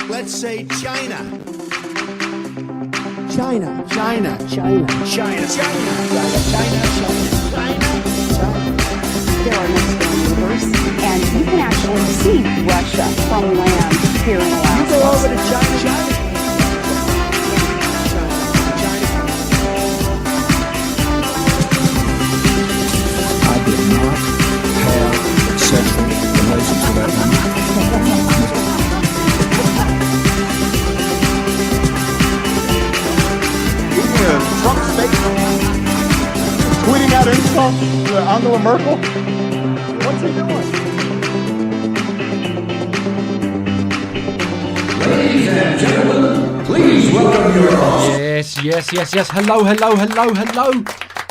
Let's say China. China. China. China. China. China. China. China. There are next door neighbors, and you can actually see Russia from land here in Alaska. You go over to China. I did not have sexual relations with that woman. Trump statement, tweeting out insults to Angela Merkel. What's he doing? Ladies and gentlemen, please welcome your host. Yes. Hello,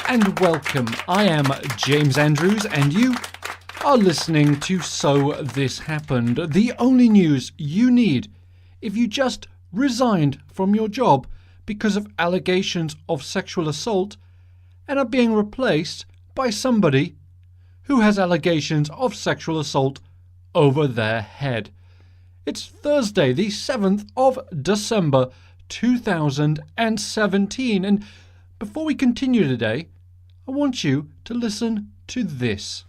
and welcome. I am James Andrews, and you are listening to So This Happened, the only news you need if you just resigned from your job because of allegations of sexual assault and are being replaced by somebody who has allegations of sexual assault over their head. It's Thursday, the 7th of December, 2017, and before we continue today, I want you to listen to this.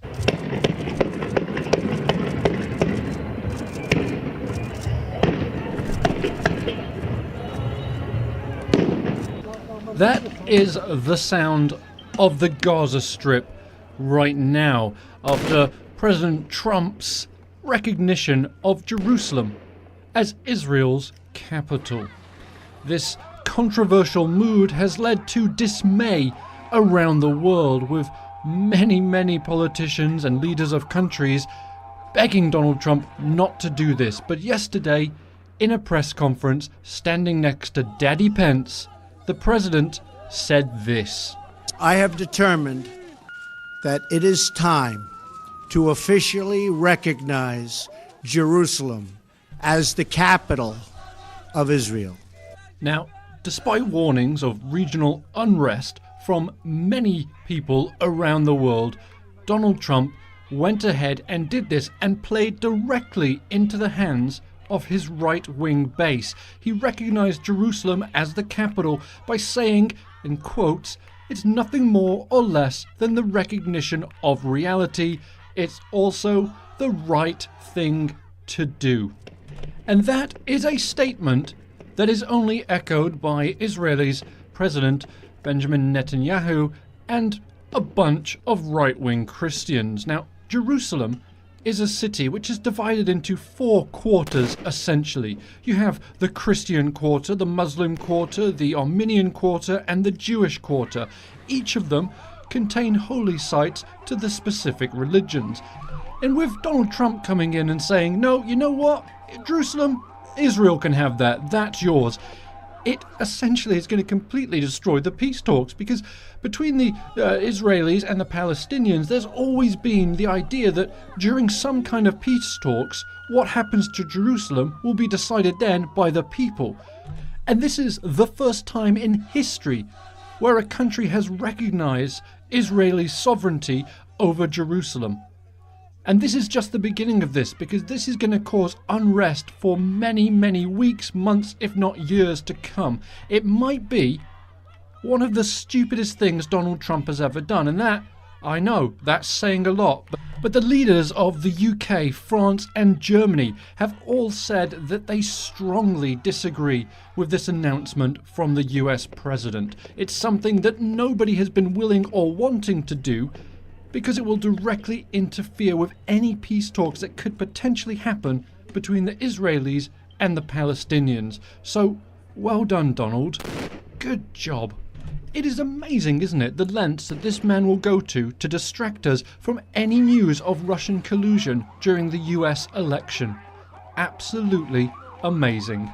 That is the sound of the Gaza Strip right now after President Trump's recognition of Jerusalem as Israel's capital. This controversial mood has led to dismay around the world, with many politicians and leaders of countries begging Donald Trump not to do this. But yesterday, in a press conference standing next to Daddy Pence, the president said this. I have determined that it is time to officially recognize Jerusalem as the capital of Israel. Now, despite warnings of regional unrest from many people around the world, Donald Trump went ahead and did this and played directly into the hands of his right-wing base. He recognized Jerusalem as the capital by saying, in quotes, "It's nothing more or less than the recognition of reality. It's also the right thing to do." And that is a statement that is only echoed by Israel's President Benjamin Netanyahu and a bunch of right-wing Christians. Now, Jerusalem is a city which is divided into four quarters, essentially. You have the Christian quarter, the Muslim quarter, the Armenian quarter, and the Jewish quarter. Each of them contain holy sites to the specific religions. And with Donald Trump coming in and saying, no, you know what, Jerusalem, Israel can have that, that's yours, it essentially is going to completely destroy the peace talks, because between the Israelis and the Palestinians, there's always been the idea that during some kind of peace talks, what happens to Jerusalem will be decided then by the people. And this is the first time in history where a country has recognized Israeli sovereignty over Jerusalem. And this is just the beginning of this, because this is going to cause unrest for many weeks, months, if not years to come. It might be one of the stupidest things Donald Trump has ever done, and that, I know, that's saying a lot. But the leaders of the UK, France and Germany have all said that they strongly disagree with this announcement from the US president. It's something that nobody has been willing or wanting to do, because it will directly interfere with any peace talks that could potentially happen between the Israelis and the Palestinians. So, well done, Donald. Good job. It is amazing, isn't it, the lengths that this man will go to distract us from any news of Russian collusion during the US election. Absolutely amazing.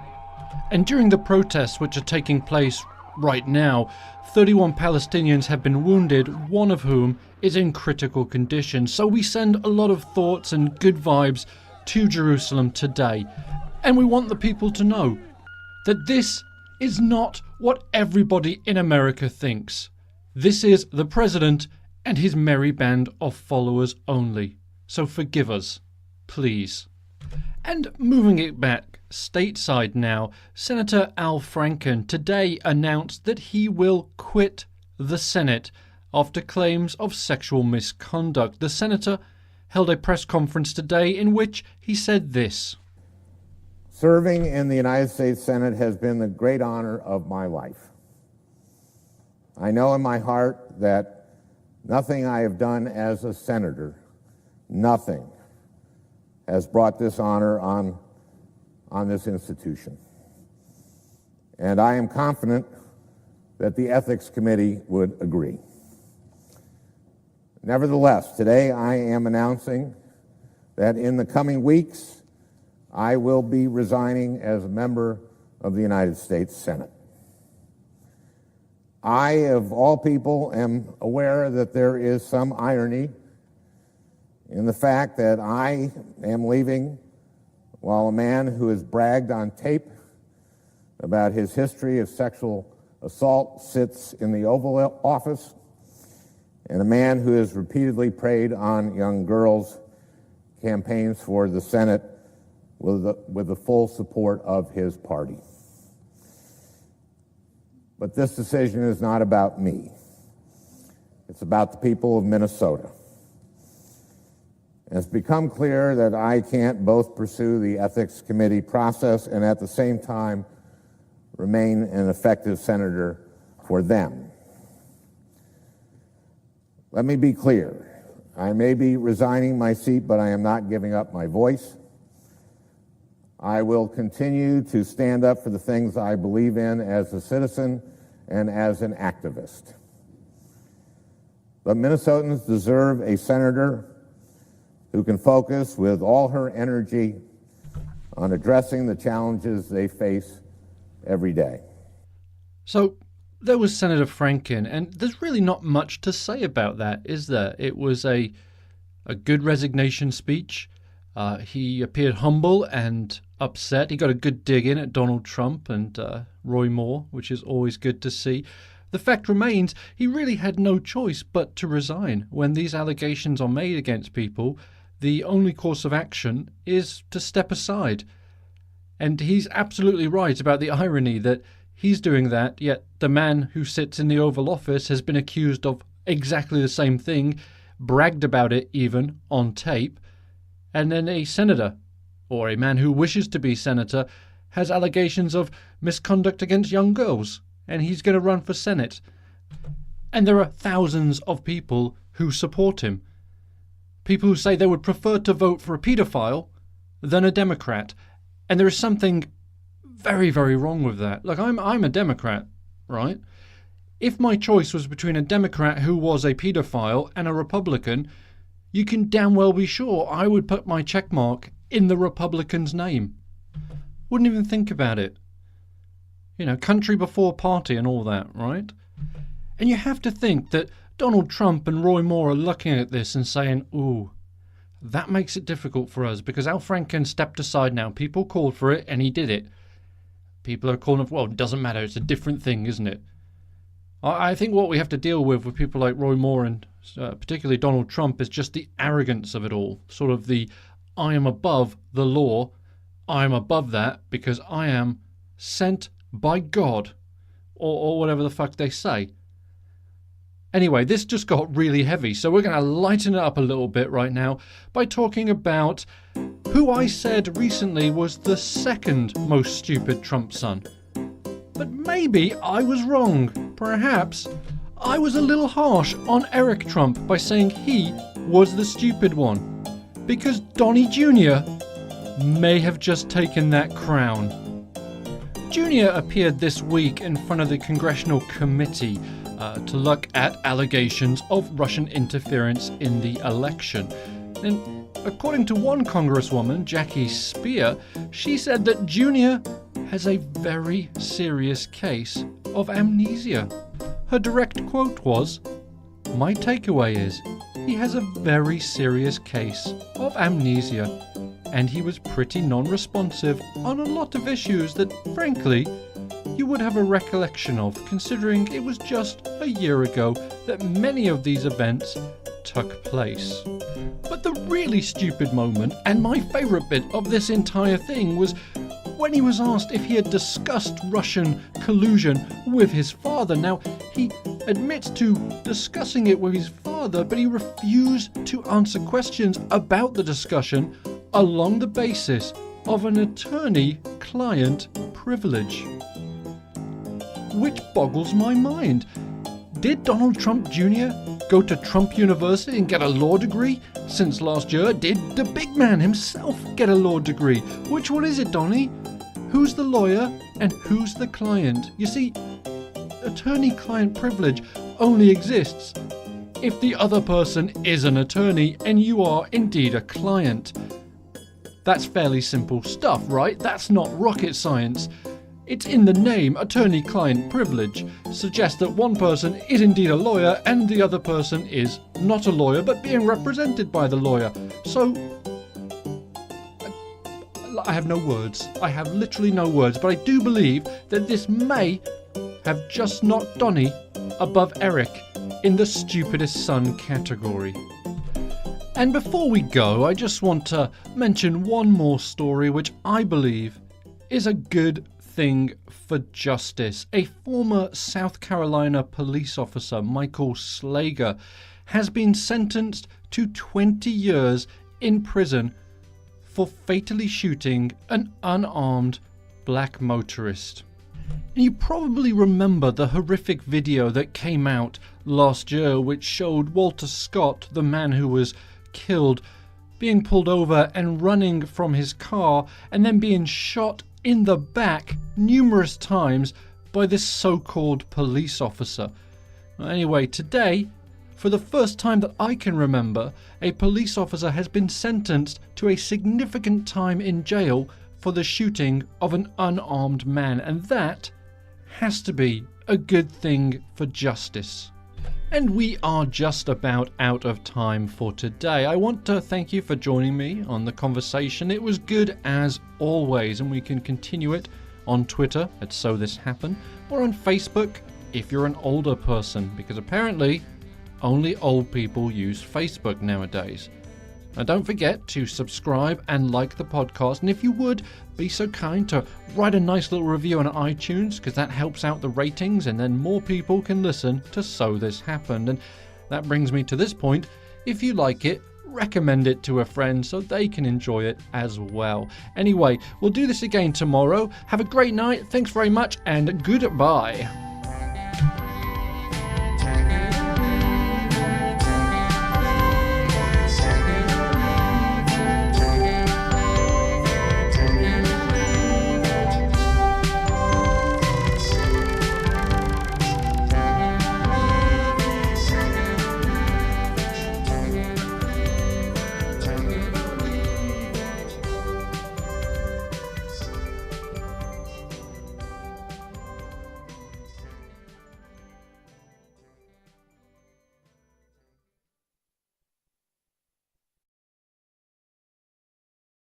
And during the protests which are taking place right now, 31 Palestinians have been wounded, one of whom is in critical condition. So we send a lot of thoughts and good vibes to Jerusalem today. And we want the people to know that this is not what everybody in America thinks. This is the president and his merry band of followers only. So forgive us, please. And moving it back stateside now, Senator Al Franken today announced that he will quit the Senate after claims of sexual misconduct. The senator held a press conference today in which he said this. Serving in the United States Senate has been the great honor of my life. I know in my heart that nothing I have done as a senator, nothing, has brought this honor on this institution. And I am confident that the Ethics Committee would agree. Nevertheless, today I am announcing that in the coming weeks, I will be resigning as a member of the United States Senate. I, of all people, am aware that there is some irony in the fact that I am leaving while a man who has bragged on tape about his history of sexual assault sits in the Oval Office, and a man who has repeatedly preyed on young girls campaigns for the Senate with the full support of his party. But this decision is not about me. It's about the people of Minnesota. It's become clear that I can't both pursue the Ethics Committee process and at the same time remain an effective senator for them. Let me be clear. I may be resigning my seat, but I am not giving up my voice. I will continue to stand up for the things I believe in as a citizen and as an activist. But Minnesotans deserve a senator who can focus with all her energy on addressing the challenges they face every day. So there was Senator Franken, and there's really not much to say about that, is there? It was a good resignation speech. He appeared humble and upset. He got a good dig in at Donald Trump and Roy Moore, which is always good to see. The fact remains, he really had no choice but to resign. When these allegations are made against people, the only course of action is to step aside. And he's absolutely right about the irony that he's doing that, yet the man who sits in the Oval Office has been accused of exactly the same thing, bragged about it even on tape, and then a senator, or a man who wishes to be senator, has allegations of misconduct against young girls, and he's going to run for Senate. And there are thousands of people who support him. People who say they would prefer to vote for a paedophile than a Democrat. And there is something very, very wrong with that. Look, I'm a Democrat, right? If my choice was between a Democrat who was a paedophile and a Republican, you can damn well be sure I would put my checkmark in the Republican's name. Wouldn't even think about it. You know, country before party and all that, right? And you have to think that Donald Trump and Roy Moore are looking at this and saying, ooh, that makes it difficult for us because Al Franken stepped aside now. People called for it and he did it. People are calling, well, it doesn't matter. It's a different thing, isn't it? I think what we have to deal with people like Roy Moore and particularly Donald Trump is just the arrogance of it all. Sort of the, I am above the law. I am above that because I am sent by God or whatever the fuck they say. Anyway, this just got really heavy, so we're going to lighten it up a little bit right now by talking about who I said recently was the second most stupid Trump son. But maybe I was wrong. Perhaps I was a little harsh on Eric Trump by saying he was the stupid one. Because Donnie Jr. may have just taken that crown. Jr. appeared this week in front of the Congressional Committee to look at allegations of Russian interference in the election. And according to one congresswoman, Jackie Speer, she said that Jr. has a very serious case of amnesia. Her direct quote was, "My takeaway is he has a very serious case of amnesia, and he was pretty non-responsive on a lot of issues that, frankly, you would have a recollection of, considering it was just a year ago that many of these events took place. But the really stupid moment, and my favourite bit of this entire thing, was when he was asked if he had discussed Russian collusion with his father. Now, he admits to discussing it with his father, but he refused to answer questions about the discussion along the basis of an attorney-client privilege. Which boggles my mind. Did Donald Trump Jr. go to Trump University and get a law degree? Since last year, did the big man himself get a law degree? Which one is it, Donnie? Who's the lawyer and who's the client? You see, attorney-client privilege only exists if the other person is an attorney and you are indeed a client. That's fairly simple stuff, right? That's not rocket science. It's in the name. Attorney-client privilege suggests that one person is indeed a lawyer and the other person is not a lawyer but being represented by the lawyer. So, I have no words. I have literally no words, but I do believe that this may have just knocked Donnie above Eric in the stupidest son category. And before we go, I just want to mention one more story which I believe is a good thing for justice. A former South Carolina police officer, Michael Slager, has been sentenced to 20 years in prison for fatally shooting an unarmed black motorist. And you probably remember the horrific video that came out last year which showed Walter Scott, the man who was killed, being pulled over and running from his car and then being shot in the back numerous times by this so-called police officer. Anyway, today, for the first time that I can remember, a police officer has been sentenced to a significant time in jail for the shooting of an unarmed man, and that has to be a good thing for justice. And we are just about out of time for today. I want to thank you for joining me on the conversation. It was good as always, and we can continue it on Twitter at So This Happened, or on Facebook if you're an older person, because apparently only old people use Facebook nowadays. Now don't forget to subscribe and like the podcast, and if you would, be so kind to write a nice little review on iTunes, because that helps out the ratings and then more people can listen to So This Happened. And that brings me to this point. If you like it, recommend it to a friend so they can enjoy it as well. Anyway, we'll do this again tomorrow. Have a great night, thanks very much, and goodbye.